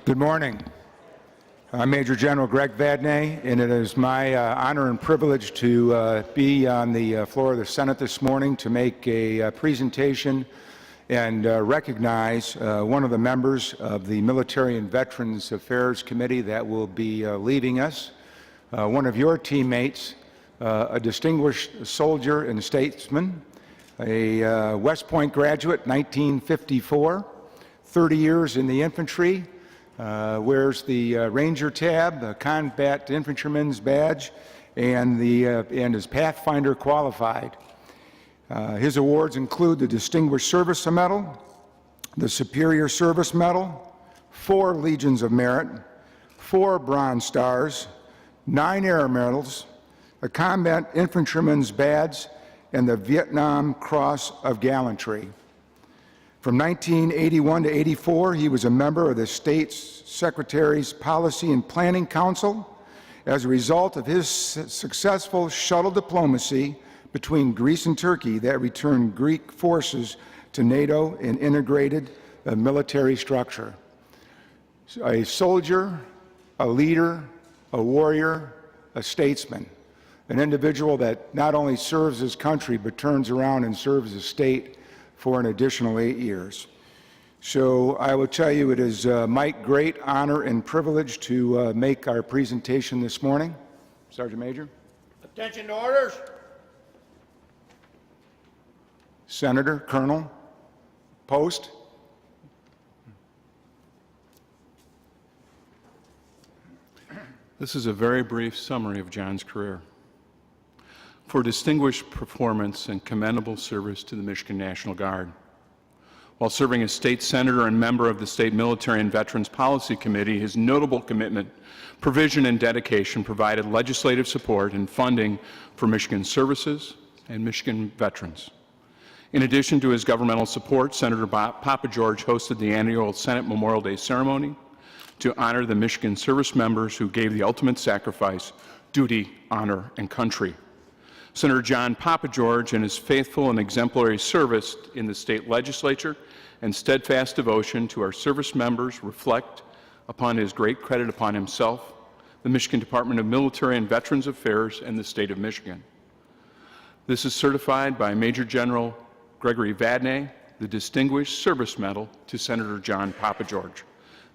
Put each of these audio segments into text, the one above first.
Good morning. I'm Major General Greg Vadnais, and it is my honor and privilege to be on the floor of the Senate this morning to make a presentation and recognize one of the members of the Military and Veterans Affairs Committee that will be leaving us, one of your teammates, a distinguished soldier and statesman, a West Point graduate, 1954, 30 years in the infantry, wears the Ranger tab, the Combat Infantryman's badge, and is Pathfinder qualified. His awards include the Distinguished Service Medal, the Superior Service Medal, 4 Legions of Merit, 4 Bronze Stars, 9 Air Medals, a Combat Infantryman's badge, and the Vietnam Cross of Gallantry. From 1981 to 84, he was a member of the State's Secretary's Policy and Planning Council. As a result of his successful shuttle diplomacy between Greece and Turkey that returned Greek forces to NATO and integrated the military structure. A soldier, a leader, a warrior, a statesman, an individual that not only serves his country but turns around and serves the state for an additional 8 years. So I will tell you it is my great honor and privilege to make our presentation this morning. Sergeant Major. Attention to orders. Senator, Colonel, Post. This is a very brief summary of John's career. For distinguished performance and commendable service to the Michigan National Guard. While serving as state senator and member of the State Military and Veterans Policy Committee, his notable commitment, provision, and dedication provided legislative support and funding for Michigan services and Michigan veterans. In addition to his governmental support, Senator Pappageorge hosted the annual Senate Memorial Day ceremony to honor the Michigan service members who gave the ultimate sacrifice, duty, honor, and country. Senator John Pappageorge and his faithful and exemplary service in the state legislature and steadfast devotion to our service members reflect upon his great credit upon himself, the Michigan Department of Military and Veterans Affairs, and the state of Michigan. This is certified by Major General Gregory Vadnais, the Distinguished Service Medal to Senator John Pappageorge.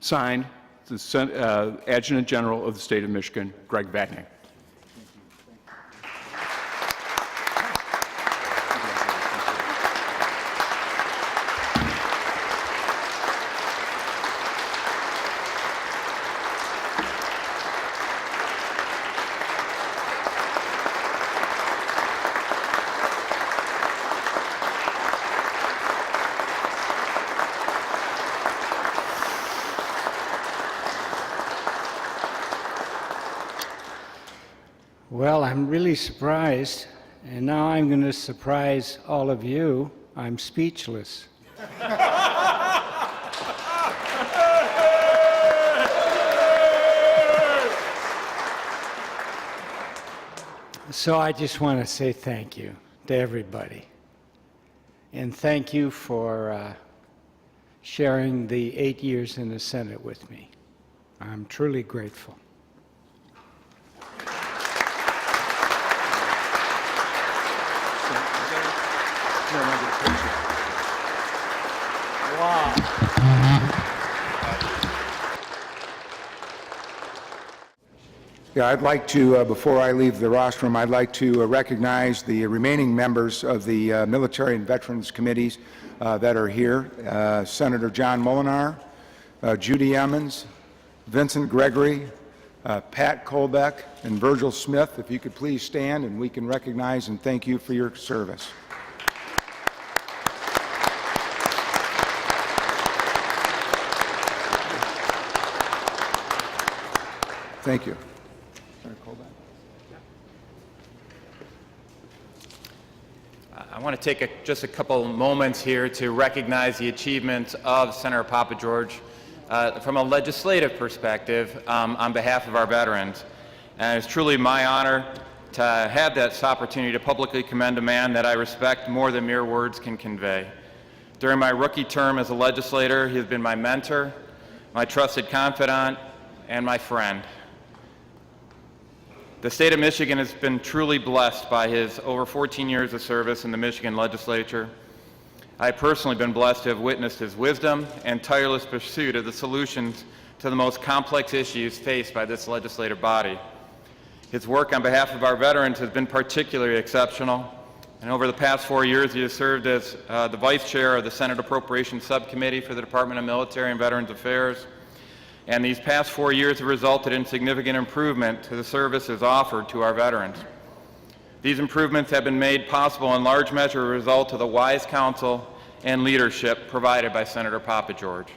Signed, the Adjutant General of the State of Michigan, Greg Vadnais. Well, I'm really surprised, and now I'm going to surprise all of you. I'm speechless. So I just want to say thank you to everybody. And thank you for sharing the 8 years in the Senate with me. I'm truly grateful. Wow. Yeah, I'd like to, before I leave the rostrum, I'd like to recognize the remaining members of the Military and Veterans Committees that are here. Senator John Molinar, Judy Emmons, Vincent Gregory, Pat Colbeck, and Virgil Smith. If you could please stand and we can recognize and thank you for your service. Thank you. I want to take just a couple moments here to recognize the achievements of Senator Pappageorge from a legislative perspective on behalf of our veterans. And it's truly my honor to have this opportunity to publicly commend a man that I respect more than mere words can convey. During my rookie term as a legislator, he has been my mentor, my trusted confidant, and my friend. The state of Michigan has been truly blessed by his over 14 years of service in the Michigan legislature. I have personally been blessed to have witnessed his wisdom and tireless pursuit of the solutions to the most complex issues faced by this legislative body. His work on behalf of our veterans has been particularly exceptional, and over the past 4 years he has served as the Vice Chair of the Senate Appropriations Subcommittee for the Department of Military and Veterans Affairs. And these past 4 years have resulted in significant improvement to the services offered to our veterans. These improvements have been made possible in large measure as a result of the wise counsel and leadership provided by Senator Pappageorge.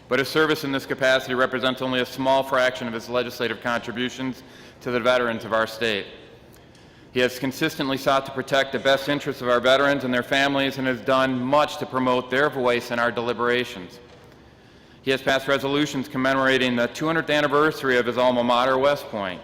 But his service in this capacity represents only a small fraction of his legislative contributions to the veterans of our state. He has consistently sought to protect the best interests of our veterans and their families and has done much to promote their voice in our deliberations. He has passed resolutions commemorating the 200th anniversary of his alma mater, West Point,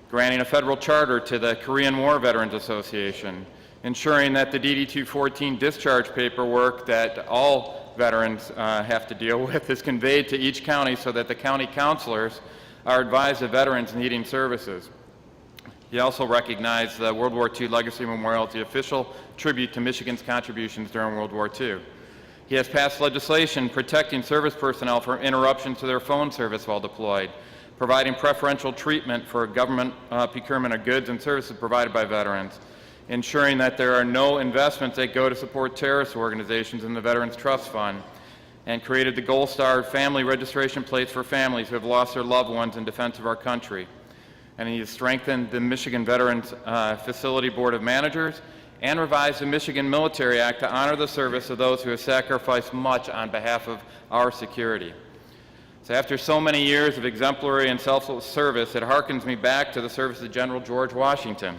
granting a federal charter to the Korean War Veterans Association, ensuring that the DD-214 discharge paperwork that all veterans have to deal with is conveyed to each county so that the county counselors are advised of veterans needing services. He also recognized the World War II Legacy Memorial as the official tribute to Michigan's contributions during World War II. He has passed legislation protecting service personnel from interruptions to their phone service while deployed, providing preferential treatment for government procurement of goods and services provided by veterans, ensuring that there are no investments that go to support terrorist organizations in the Veterans Trust Fund, and created the Gold Star Family Registration Plates for families who have lost their loved ones in defense of our country. And he has strengthened the Michigan Veterans Facility Board of Managers and revised the Michigan Military Act to honor the service of those who have sacrificed much on behalf of our security. So after so many years of exemplary and selfless service, it harkens me back to the service of General George Washington.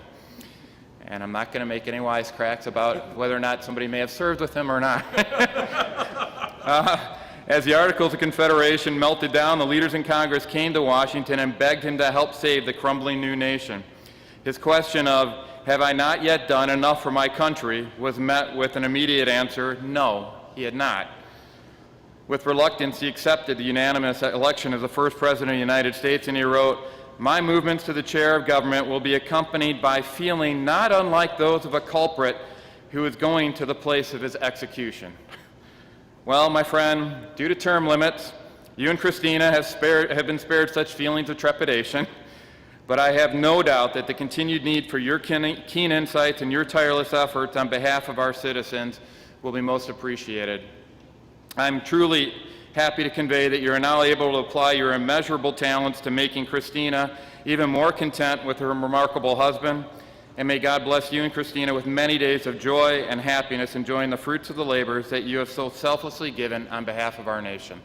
And I'm not going to make any wisecracks about whether or not somebody may have served with him or not. As the Articles of Confederation melted down, the leaders in Congress came to Washington and begged him to help save the crumbling new nation. His question of, "Have I not yet done enough for my country?" was met with an immediate answer, no, he had not. With reluctance, he accepted the unanimous election as the first president of the United States, and he wrote, "My movements to the chair of government will be accompanied by feeling not unlike those of a culprit who is going to the place of his execution." Well, my friend, due to term limits, you and Christina have been spared such feelings of trepidation, but I have no doubt that the continued need for your keen insights and your tireless efforts on behalf of our citizens will be most appreciated. I'm truly happy to convey that you are now able to apply your immeasurable talents to making Christina even more content with her remarkable husband, and may God bless you and Christina with many days of joy and happiness enjoying the fruits of the labors that you have so selflessly given on behalf of our nation.